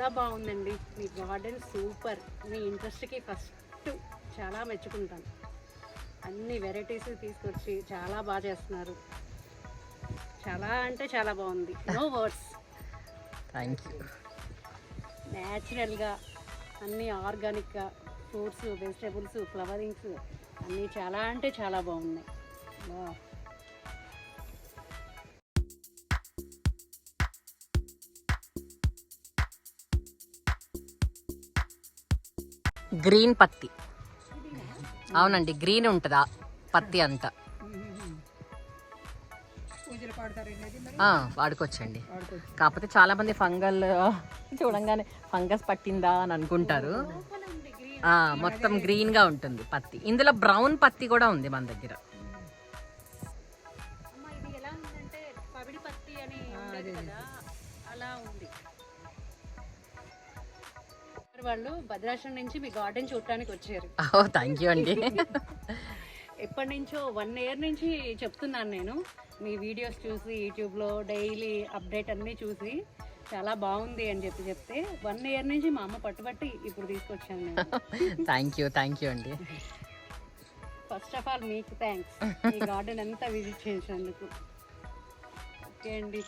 చాలా బాగుందండి మీ garden, super. మీ ఇంట్రెస్ట్కి first చాలా మెచ్చుకుంటాను. అన్ని వెరైటీస్ తీసుకొచ్చి చాలా బాగా చేస్తున్నారు. చాలా అంటే చాలా బాగుంది, నో వర్డ్స్. Thank you. న్యాచురల్గా అన్నీ ఆర్గానిక్గా ఫ్రూట్స్, వెజిటేబుల్స్, ఫ్లవరింగ్స్ అన్నీ చాలా అంటే చాలా బాగున్నాయి. గ్రీన్ పత్తి. అవునండి, గ్రీన్ ఉంటుందా పత్తి అంతా. వాడుకోవచ్చండి. కాకపోతే చాలా మంది ఫంగల్ చూడంగానే ఫంగస్ పట్టిందా అని అనుకుంటారు. మొత్తం గ్రీన్ గా ఉంటుంది పత్తి. ఇందులో బ్రౌన్ పత్తి కూడా ఉంది మన దగ్గర. ఇది ఎలా ఉందంటే పవిడి పత్తి అని ఉండదు కదా, అలా ఉంది. వాళ్ళు భద్రాచలం నుంచి మీ గార్డెన్ చూడటానికి వచ్చారు. థ్యాంక్ యూ అండి. ఎప్పటి నుంచో 1 year నుంచి చెప్తున్నాను నేను. మీ వీడియోస్ చూసి యూట్యూబ్లో డైలీ అప్డేట్ అన్నీ చూసి చాలా బాగుంది అని చెప్తే 1 year నుంచి మా అమ్మ పట్టుబట్టి ఇప్పుడు తీసుకొచ్చాను నేను. థ్యాంక్ యూ అండి. ఫస్ట్ ఆఫ్ ఆల్ మీకు థ్యాంక్స్, ఈ గార్డెన్ అంతా విజిట్ చేసినందుకు. ఓకే అండి.